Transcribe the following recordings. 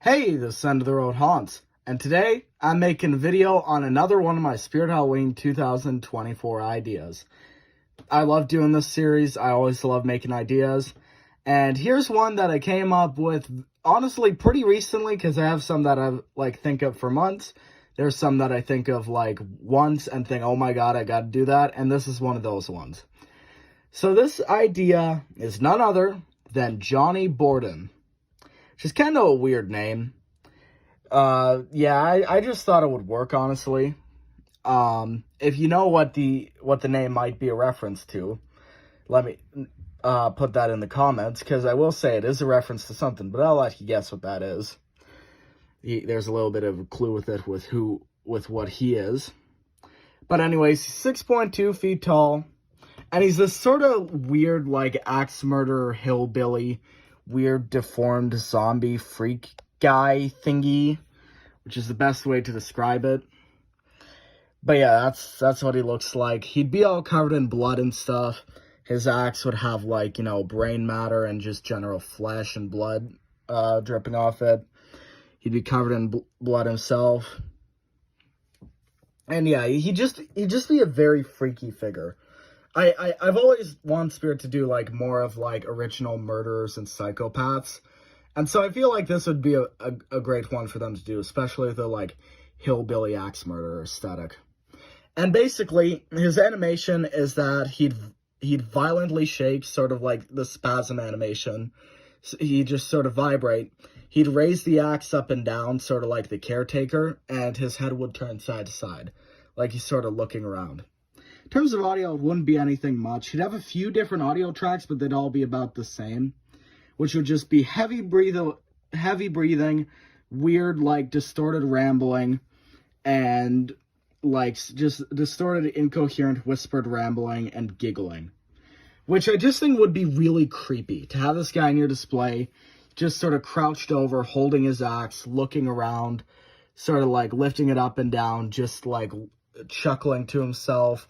Hey, this is End of the Road Haunts, and today I'm making a video on another one of my Spirit Halloween 2024 ideas. I love doing this series. I always love making ideas, and here's one that I came up with honestly pretty recently because I have some that I think of for months. There's some that I think of once and think, oh my god, I gotta do that, and this is one of those ones. So this idea is none other than Johnnie Borden. Which is kind of a weird name. I just thought it would work, honestly. If you know what the name might be a reference to, let me put that in the comments, because I will say it is a reference to something, but I'll let you guess what that is. There's a little bit of a clue with it, with what he is. But anyways, he's 6.2 feet tall, and he's this sort of weird, axe murderer hillbilly, weird deformed zombie freak guy thingy, which is the best way to describe it. But yeah, that's what he looks like. He'd be all covered in blood and stuff. His axe would have brain matter and just general flesh and blood dripping off it. He'd be covered in blood himself. And yeah, he'd just be a very freaky figure. I've always wanted Spirit to do more of original murderers and psychopaths, and so I feel like this would be a great one for them to do, especially the hillbilly axe murderer aesthetic. And basically, his animation is that he'd violently shake, sort of like the spasm animation. So he'd just sort of vibrate. He'd raise the axe up and down, sort of like the caretaker, and his head would turn side to side, like he's sort of looking around. In terms of audio, it wouldn't be anything much. He'd have a few different audio tracks, but they'd all be about the same, which would just be heavy breathing, weird, distorted rambling, and, just distorted, incoherent, whispered rambling and giggling, which I just think would be really creepy, to have this guy in your display, just sort of crouched over, holding his axe, looking around, sort of, lifting it up and down, just, chuckling to himself,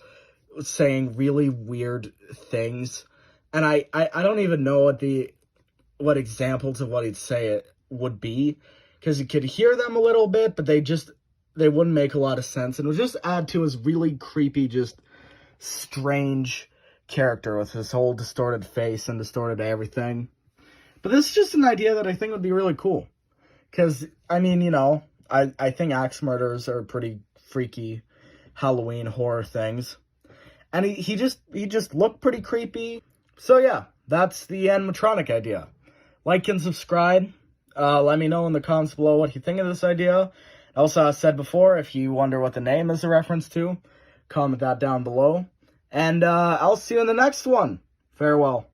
saying really weird things. And I don't even know what examples of what he'd say it would be, because you could hear them a little bit, but they wouldn't make a lot of sense, and it would just add to his really creepy, just strange character with his whole distorted face and distorted everything. But this is just an idea that I think would be really cool, because I think axe murders are pretty freaky Halloween horror things. And he just looked pretty creepy. So yeah, that's the animatronic idea. Like and subscribe. Let me know in the comments below what you think of this idea. Also, as I said before, if you wonder what the name is a reference to, comment that down below. And I'll see you in the next one. Farewell.